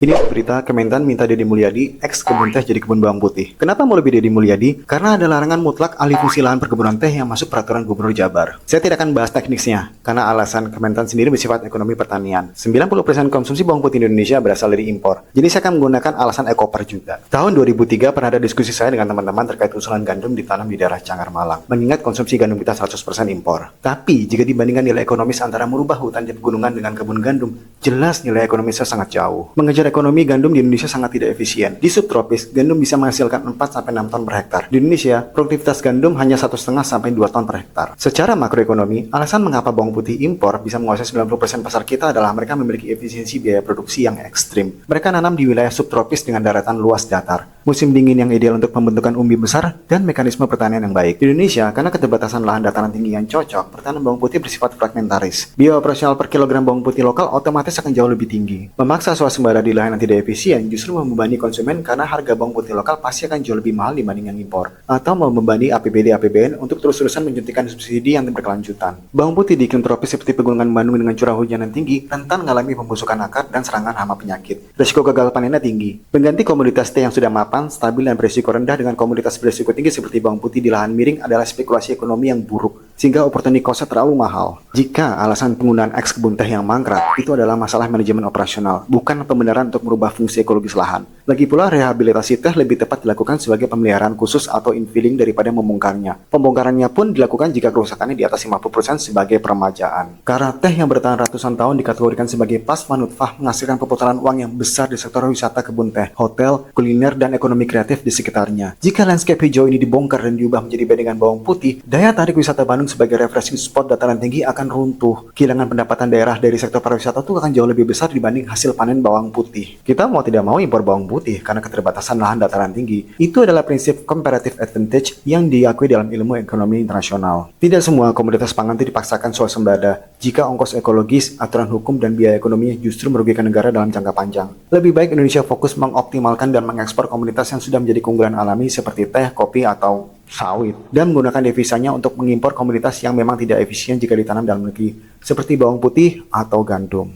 Ini berita Kementan minta Deddy Mulyadi ex kebun teh jadi kebun bawang putih. Kenapa mau lebih Deddy Mulyadi? Karena ada larangan mutlak alih fungsi lahan perkebunan teh yang masuk peraturan Gubernur Jabar. Saya tidak akan bahas teknisnya, karena alasan Kementan sendiri bersifat ekonomi pertanian. 90% konsumsi bawang putih di Indonesia berasal dari impor. Jadi saya akan menggunakan alasan ekoper juga. Tahun 2003 pernah ada diskusi saya dengan teman-teman terkait usulan gandum ditanam di daerah Canggar Malang. Mengingat konsumsi gandum kita 100% impor. Tapi jika dibandingkan nilai ekonomis antara merubah hutan di pegunungan dengan kebun gandum, jelas nilai ekonomisnya sangat jauh. Mengejar ekonomi gandum di Indonesia sangat tidak efisien. Di subtropis, gandum bisa menghasilkan 4-6 ton per hektar. Di Indonesia, produktivitas gandum hanya 1,5-2 ton per hektar. Secara makroekonomi, alasan mengapa bawang putih impor bisa menguasai 90% pasar kita adalah mereka memiliki efisiensi biaya produksi yang ekstrim. Mereka nanam di wilayah subtropis dengan daratan luas datar, musim dingin yang ideal untuk pembentukan umbi besar, dan mekanisme pertanian yang baik. Di Indonesia, karena keterbatasan lahan dataran tinggi yang cocok, pertanian bawang putih bersifat fragmentaris. Biaya operasional per kilogram bawang putih lokal otomatis akan jauh lebih tinggi. Memaksa swasembada di lahan yang tidak efisien justru membebani konsumen karena harga bawang putih lokal pasti akan jauh lebih mahal dibanding yang impor, atau membebani APBD APBN untuk terus-terusan menyuntikkan subsidi yang berkelanjutan. Bawang putih di iklim tropis seperti pegunungan Bandung dengan curah hujan yang tinggi rentan mengalami pembusukan akar dan serangan hama penyakit. Risiko gagal panennya tinggi. Mengganti komoditas teh yang sudah mapan, stabil dan berisiko rendah dengan komoditas berisiko tinggi seperti bawang putih di lahan miring adalah spekulasi ekonomi yang buruk, sehingga opportunity cost-nya terlalu mahal. Jika alasan penggunaan eks kebun teh yang mangkrak, itu adalah masalah manajemen operasional, bukan pembenaran untuk merubah fungsi ekologis lahan. Lagi pula, rehabilitasi teh lebih tepat dilakukan sebagai pemeliharaan khusus atau infilling daripada membongkarnya. Pembongkarannya pun dilakukan jika kerusakannya di atas 50% sebagai peremajaan. Karena teh yang bertahan ratusan tahun dikategorikan sebagai plasma nutfah menghasilkan pemutaran uang yang besar di sektor wisata kebun teh, hotel, kuliner, dan ekonomi kreatif di sekitarnya. Jika landscape hijau ini dibongkar dan diubah menjadi bedengan bawang putih, daya tarik wisata Bandung sebagai refreshing spot dataran tinggi akan runtuh. Kehilangan pendapatan daerah dari sektor pariwisata itu akan jauh lebih besar dibanding hasil panen bawang putih. Kita mau tidak mau impor bawang putih karena keterbatasan lahan dataran tinggi. Itu adalah prinsip comparative advantage yang diakui dalam ilmu ekonomi internasional. Tidak semua komoditas pangan itu dipaksakan swasembada jika ongkos ekologis, aturan hukum, dan biaya ekonomi justru merugikan negara dalam jangka panjang. Lebih baik Indonesia fokus mengoptimalkan dan mengekspor komoditas yang sudah menjadi keunggulan alami seperti teh, kopi, atau sawit, dan menggunakan devisanya untuk mengimpor komoditas yang memang tidak efisien jika ditanam dalam negeri, seperti bawang putih atau gandum.